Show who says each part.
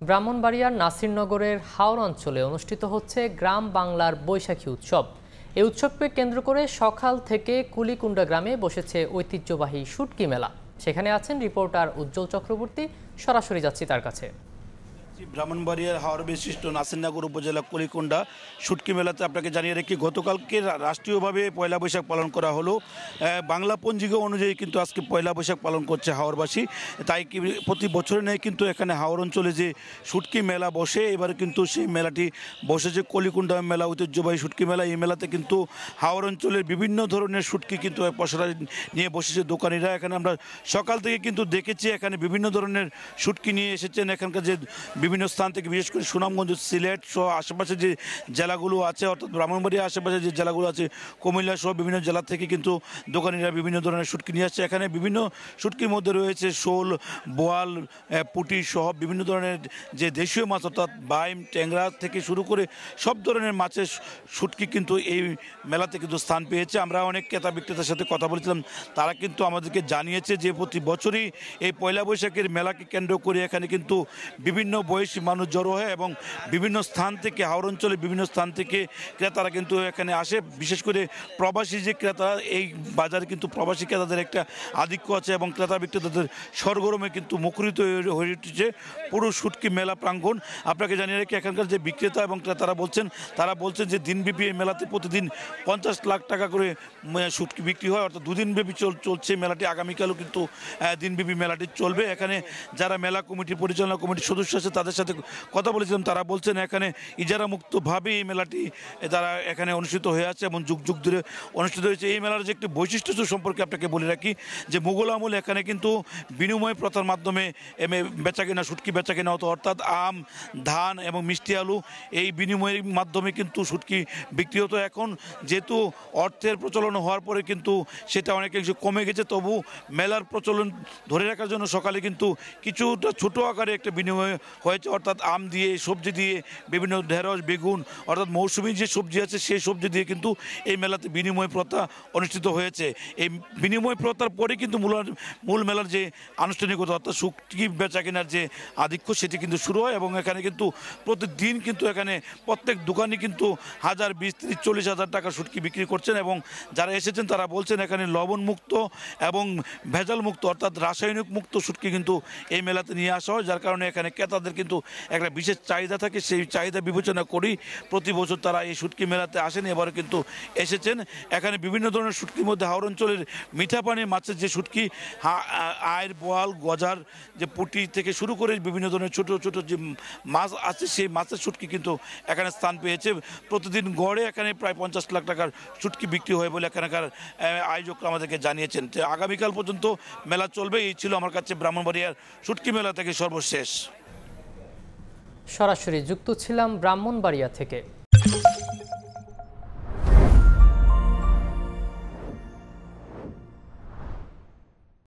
Speaker 1: ব্রাহ্মণবাড়িয়ার নাসিরনগরের হাওর অঞ্চলে অনুষ্ঠিত হচ্ছে গ্রাম বাংলার বৈশাখী উৎসব। এই উৎসবকে কেন্দ্র করে সকাল থেকে কুলিকুণ্ডা গ্রামে বসেছে ঐতিহ্যবাহী শুটকি মেলা। সেখানে আছেন রিপোর্টার উজ্জ্বল চক্রবর্তী। সরাসরি যাচ্ছি তার কাছে।
Speaker 2: ব্রাহ্মণবাড়িয়ার হাওর বিশিষ্ট নাসিরনগর উপজেলা কুলিকুণ্ডা শুটকি মেলাতে আপনাকে জানিয়ে রাখি, গতকালকে রাষ্ট্রীয়ভাবে পয়লা বৈশাখ পালন করা হলো। বাংলা পঞ্জিকা অনুযায়ী কিন্তু আজকে পয়লা বৈশাখ পালন করছে হাওরবাসী। তাই কি প্রতি বছরে নেই কিন্তু এখানে হাওর অঞ্চলে যে শুটকি মেলা বসে, এবারে কিন্তু সেই মেলাটি বসেছে কুলিকুণ্ডা মেলা, ঐতিহ্যবাহী শুটকি মেলা। এই মেলাতে কিন্তু হাওর অঞ্চলের বিভিন্ন ধরনের শুটকি কিন্তু পসরা নিয়ে বসেছে দোকানিরা। এখানে আমরা সকাল থেকে কিন্তু দেখেছি এখানে বিভিন্ন ধরনের শুটকি নিয়ে এসেছেন। এখানকার যে বিভিন্ন স্থান থেকে, বিশেষ করে সুনামগঞ্জ, সিলেট সহ আশেপাশে যে জেলাগুলো আছে, অর্থাৎ ব্রাহ্মণবাড়িয়ার আশেপাশে যে জেলাগুলো আছে, কুমিল্লা সহ বিভিন্ন জেলা থেকে কিন্তু দোকানিরা বিভিন্ন ধরনের শুটকি নিয়ে আসছে। এখানে বিভিন্ন শুটকির মধ্যে রয়েছে শোল, বোয়াল, পুঁটি সহ বিভিন্ন ধরনের যে দেশীয় মাছ, অর্থাৎ বাইম, ট্যাংরা থেকে শুরু করে সব ধরনের মাছের শুটকি কিন্তু এই মেলাতে কিন্তু স্থান পেয়েছে। আমরা অনেক ক্রেতা বিক্রেতার সাথে কথা বলেছিলাম, তারা কিন্তু আমাদেরকে জানিয়েছে যে প্রতি বছরই এই পয়লা বৈশাখের মেলাকে কেন্দ্র করে এখানে কিন্তু বিভিন্ন বয়সী মানুষ জড়ো হয় এবং বিভিন্ন স্থান থেকে, হাওর অঞ্চলে বিভিন্ন স্থান থেকে ক্রেতারা কিন্তু এখানে আসে। বিশেষ করে প্রবাসী যে ক্রেতা, এই বাজারে কিন্তু প্রবাসী ক্রেতাদের একটা আধিক্য আছে এবং ক্রেতা বিক্রেতাদের সরগরমে কিন্তু মুখরিত হয়ে উঠেছে পুরো শুটকি মেলা প্রাঙ্গণ। আপনাকে জানিয়ে রাখি, এখানকার যে বিক্রেতা এবং ক্রেতারা বলছেন, তারা বলছেন যে দিনব্যাপী এই মেলাতে প্রতিদিন 50 লাখ টাকা করে শুটকি বিক্রি হয়, অর্থাৎ দুদিনব্যাপী চলছে মেলাটি। আগামীকালও কিন্তু দিনব্যাপী মেলাটি চলবে। এখানে যারা মেলা কমিটির পরিচালনা কমিটির সদস্য আছে তাদের সাথে কথা বলেছিলাম, তারা বলছেন এখানে ইজারা মুক্তভাবে এই মেলাটি তারা এখানে অনুষ্ঠিত হয়ে আছে এবং যুগ যুগ ধরে অনুষ্ঠিত হয়েছে। এই মেলার যে একটি বৈশিষ্ট্য সম্পর্কে আপনাকে বলে রাখি, যে মুঘল আমলে এখানে কিন্তু বিনিময় প্রথার মাধ্যমে বেচাকেনা, শুটকি বেচাকেনা হতো, অর্থাৎ আম, ধান এবং মিষ্টি আলু, এই বিনিময়ের মাধ্যমে কিন্তু শুটকি বিক্রি হতো। এখন যেহেতু অর্থের প্রচলন হওয়ার পরে কিন্তু সেটা অনেকাংশে কমে গেছে, তবু মেলার প্রচলন ধরে রাখার জন্য সকালে কিন্তু কিছুটা ছোটো আকারে একটা বিনিময় হয়েছে, অর্থাৎ আম দিয়ে, সবজি দিয়ে, বিভিন্ন ঢেঁড়স, বেগুন, অর্থাৎ মৌসুমি যে সবজি আছে সেই সবজি দিয়ে কিন্তু এই মেলাতে বিনিময় প্রথা অনুষ্ঠিত হয়েছে। এই বিনিময় প্রথার পরে কিন্তু মূল মেলার যে আনুষ্ঠানিকতা, অর্থাৎ শুটকি বেচা কেনার যে আধিক্য, সেটি কিন্তু শুরু হয় এবং এখানে কিন্তু প্রতিদিন কিন্তু এখানে প্রত্যেক দোকানি কিন্তু 1000, 20, 30, 40 হাজার টাকা শুটকি বিক্রি করছেন। এবং যারা এসেছেন তারা বলছেন এখানে লবণ মুক্ত এবং ভেজাল মুক্ত, অর্থাৎ রাসায়নিক মুক্ত শুটকি কিন্তু এই মেলাতে নিয়ে আসা হয়, যার কারণে এখানে ক্রেতাদের কিন্তু একটা বিশেষ চাহিদা থাকে। সেই চাহিদা বিবেচনা করেই প্রতি বছর তারা এই শুটকি মেলাতে আসেন, এবারে কিন্তু এসেছেন। এখানে বিভিন্ন ধরনের শুটকির মধ্যে হাওর অঞ্চলের মিঠা পানির মাছের যে শুটকি, আয়ের, বোয়াল, গজার, যে পুঁটি থেকে শুরু করে বিভিন্ন ধরনের ছোট ছোট যে মাছ আছে, সেই মাছের শুটকি কিন্তু এখানে স্থান পেয়েছে। প্রতিদিন গড়ে এখানে প্রায় 50 লাখ টাকার শুটকি বিক্রি হয় বলে এখানকার আয়োজকরা আমাদেরকে জানিয়েছেন। তো আগামীকাল পর্যন্ত মেলা চলবে। এই ছিল আমার কাছে ব্রাহ্মণবাড়িয়ার শুটকি মেলা থেকে সর্বশেষ।
Speaker 1: সরাসরি যুক্ত ছিলাম ব্রাহ্মণবাড়িয়া থেকে।